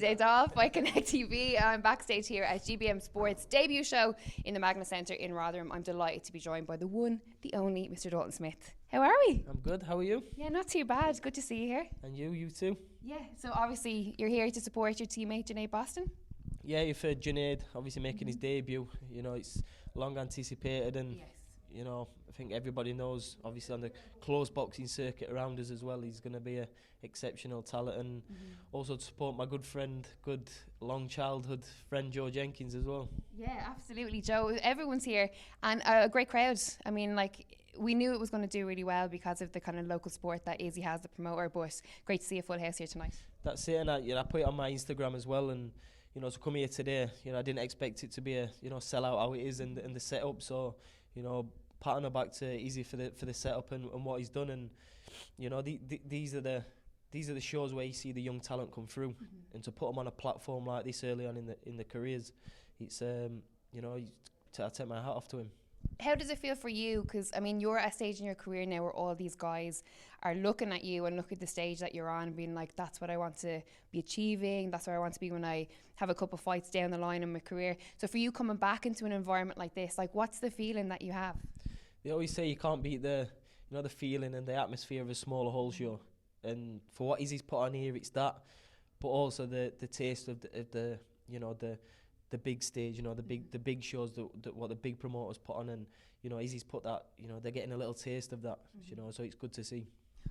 Days off by Connect TV. I'm backstage here at GBM Sports debut show in the Magna Centre in Rotherham. I'm delighted to be joined by the one, the only Mr. Dalton Smith. How are we? I'm good. How are you? Yeah, not too bad. Good to see you here. And you too? Yeah, so obviously you're here to support your teammate Junaid Boston. Yeah, you've heard Junaid obviously making his debut. You know, it's long anticipated, and you know, I think everybody knows, obviously on the closed boxing circuit around us as well, he's going to be a exceptional talent, and also to support my good friend, good long childhood friend Joe Jenkins as well. Yeah, absolutely, Joe. Everyone's here, and a great crowd. I mean, like, we knew it was going to do really well because of the kind of local sport that Izzy has, the promoter, but great to see a full house here tonight. That's it, and I put it on my Instagram as well, and you know, to come here today, you know, I didn't expect it to be a, you know, sellout how it is, and the setup. So, you know, pat on the back to Izzy for the setup and what he's done. And you know, these are the shows where you see the young talent come through, and to put them on a platform like this early on in the careers, it's you know, I take my hat off to him. How does it feel for you? Because, I mean, you're at a stage in your career now where all these guys are looking at you and look at the stage that you're on and being like, that's what I want to be achieving. That's where I want to be when I have a couple of fights down the line in my career. So for you coming back into an environment like this, like, what's the feeling that you have? They always say you can't beat the feeling and the atmosphere of a smaller hall show. And for what Izzy's put on here, it's that. But also the taste of the you know, the big stage, you know, the big shows that what the big promoters put on, and you know, Izzy's put that, you know, they're getting a little taste of that, you know, so it's good to see.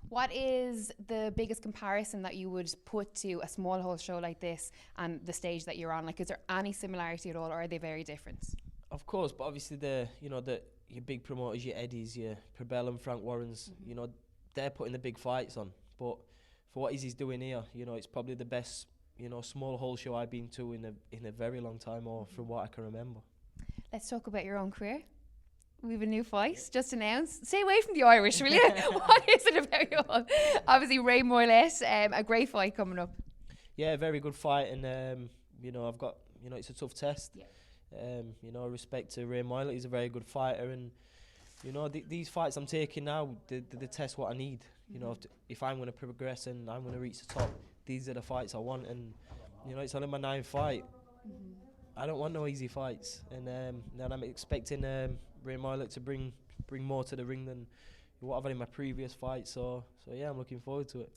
What is the biggest comparison that you would put to a small hall show like this and the stage that you're on? Like, is there any similarity at all, or are they very different? Of course, but obviously your big promoters, your Eddies, your Probell and Frank Warrens, you know, they're putting the big fights on. But for what Izzy's doing here, you know, it's probably the best, you know, small hall show I've been to in a very long time, or from what I can remember. Let's talk about your own career. We have a new fight just announced. Stay away from the Irish, will you? What is it about you all? Obviously, Ray Moylette, a great fight coming up. Yeah, very good fight, and you know, I've got, you know, it's a tough test. Yeah. You know, respect to Ray Moylette, he's a very good fighter, and you know, these fights I'm taking now, they test what I need. You know, if I'm going to progress and I'm going to reach the top, these are the fights I want, and you know, it's only my 9th fight. I don't want no easy fights, and then I'm expecting Ray Moylette to bring more to the ring than what I've had in my previous fight. So yeah, I'm looking forward to it.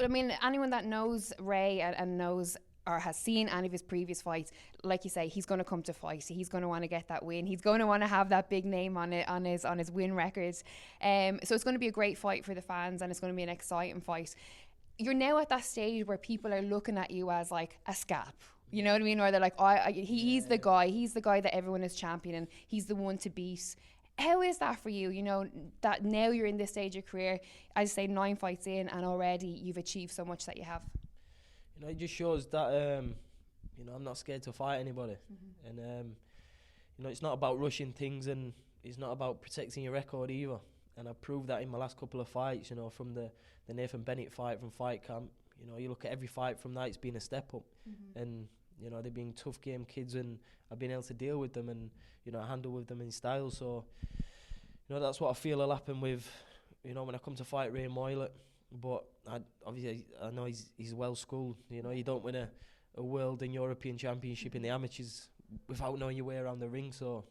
I mean, anyone that knows Ray and knows or has seen any of his previous fights, like you say, he's going to come to fight. He's going to want to get that win. He's going to want to have that big name on his win records. So it's going to be a great fight for the fans, and it's going to be an exciting fight. You're now at that stage where people are looking at you as like a scalp. You know what I mean? Or they're like, he's the guy. He's the guy that everyone is championing. He's the one to beat. How is that for you? You know, that now you're in this stage of your career, as I say, 9 fights in, and already you've achieved so much that you have. You know, it just shows that, you know, I'm not scared to fight anybody. And, you know, it's not about rushing things, and it's not about protecting your record either. And I've proved that in my last couple of fights, you know, from the Nathan Bennett fight from Fight Camp. You know, you look at every fight from that, it's been a step up. And, you know, they've been tough game kids, and I've been able to deal with them and, you know, handle with them in style. So, you know, that's what I feel will happen with, you know, when I come to fight Ray Moylette. But obviously I know he's well schooled. You know, you don't win a world and European championship in the amateurs without knowing your way around the ring. So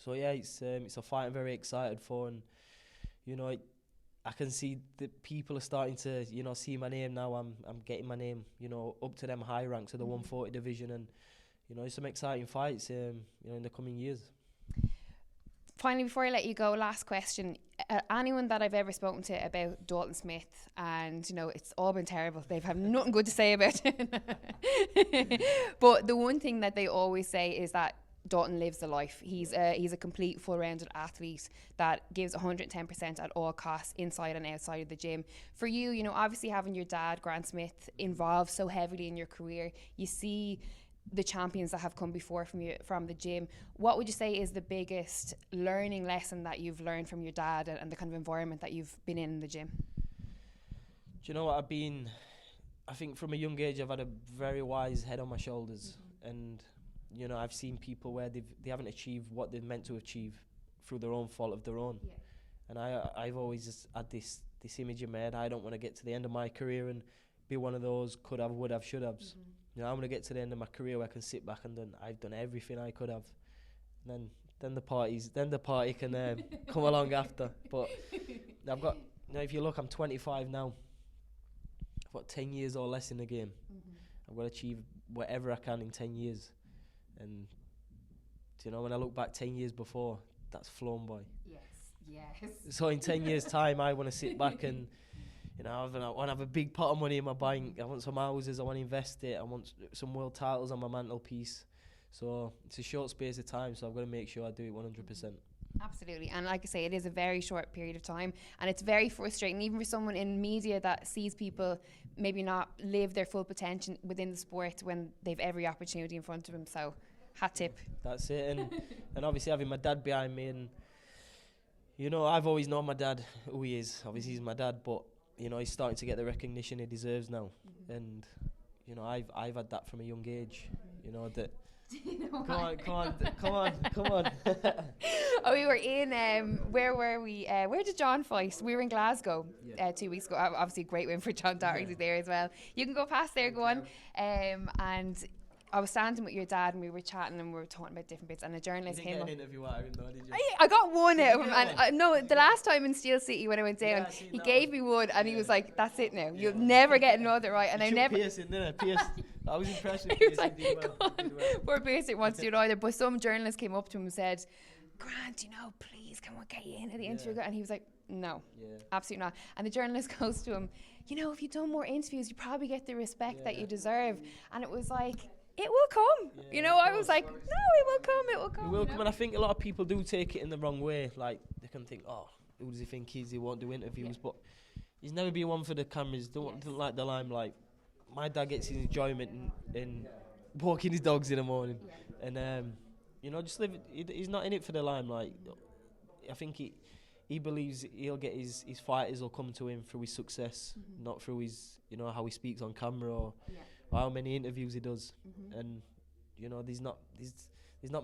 yeah, it's a fight I'm very excited for, and you know, I can see that people are starting to, you know, see my name now. I'm getting my name, you know, up to them high ranks of the 140 division, and you know, it's some exciting fights, you know, in the coming years. Finally, before I let you go, last question. Anyone that I've ever spoken to about Dalton Smith, and you know, it's all been terrible. They've had nothing good to say about it. But the one thing that they always say is that Dalton lives the life. He's a complete, full-rounded athlete that gives 110% at all costs, inside and outside of the gym. For you, you know, obviously having your dad, Grant Smith, involved so heavily in your career, you see the champions that have come before from the gym. What would you say is the biggest learning lesson that you've learned from your dad and the kind of environment that you've been in the gym? Do you know what, I think from a young age I've had a very wise head on my shoulders, and you know, I've seen people where they haven't achieved what they're meant to achieve through their own fault of their own. And I've always just had this image in my head. I don't want to get to the end of my career and be one of those could have, would have, should haves. you know, I'm gonna get to the end of my career where I can sit back and I've done everything I could have. And then the party can come along after. But I've got, you know, if you look, I'm 25 now. I've got 10 years or less in the game. I've got to achieve whatever I can in 10 years. And, you know, when I look back 10 years before, that's flown by. Yes. So in 10 years' time, I want to sit back and, you know, I want to have a big pot of money in my bank. I want some houses. I want to invest it. I want some world titles on my mantelpiece. So it's a short space of time, so I've got to make sure I do it 100%. Absolutely. And like I say, it is a very short period of time, and it's very frustrating, even for someone in media that sees people maybe not live their full potential within the sport when they've every opportunity in front of them. So hat tip. That's it. And obviously having my dad behind me, and, you know, I've always known my dad, who he is. Obviously he's my dad, but, you know, he's starting to get the recognition he deserves now. And, you know, I've had that from a young age, you know, that... Come on. Oh, we were in, where were we? Where did John fight? We were in Glasgow 2 weeks ago. Obviously, a great win for John Doherty there as well. You can go past there, go on. And I was standing with your dad and we were chatting and we were talking about different bits, and a journalist came up. You didn't get an interview out of him though, did you? I got one out of him, and no, the last time in Steel City when I went down, he gave me one, and he was like, "That's it now. You'll never get another, right?" And I never. Pierce in there. Pierce. I was impressed with He was Pierce. like, "Come on, poor Pierce didn't want to do it either." But some journalist came up to him and said, "Grant, you know, please, can we get you into the interview?" And he was like, "No, absolutely not." And the journalist goes to him, "You know, if you'd done more interviews, you probably get the respect that you deserve." And it was like, it will come. You know, I was like, no, it will come. It will come. It will come, and I think a lot of people do take it in the wrong way. Like, they can think, "Oh, who does he think he is? He won't do interviews." But he's never been one for the cameras. Don't like the limelight. My dad gets his enjoyment in walking his dogs in the morning, and you know, just live. He's not in it for the limelight. I think he believes he'll get his fighters will come to him through his success, not through his, you know, how he speaks on camera or how many interviews he does. And, you know, there's not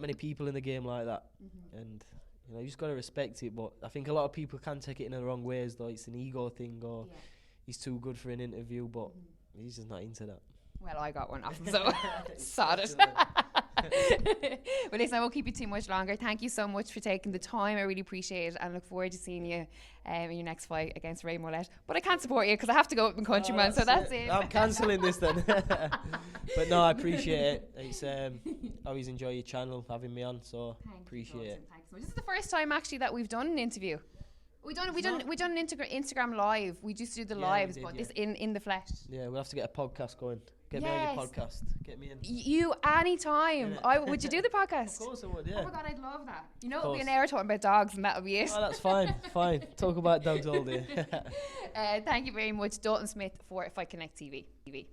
many people in the game like that, and, you know, you just got to respect it. But I think a lot of people can take it in the wrong ways, though. It's an ego thing, or he's too good for an interview, but he's just not into that. Well, I got one off him, so sod it. Well, listen, I won't keep you too much longer. Thank you so much for taking the time. I really appreciate it, and look forward to seeing you in your next fight against Ray Moylette. But I can't support you because I have to go up in Countryman, so that's it. I'm cancelling this then. But no, I appreciate it. It's I always enjoy your channel, having me on, so appreciate it. Thanks so much. This is the first time actually that we've done an interview. We done an Instagram live. We just do the lives, but this in the flesh. Yeah, we'll have to get a podcast going. Get me on your podcast. Get me in. You anytime. Would you do the podcast? Of course I would, yeah. Oh my God, I'd love that. You know, it'll be an hour talking about dogs, and that'll be it. Oh, that's fine. Talk about dogs all day. Thank you very much, Dalton Smith for Fight Connect TV.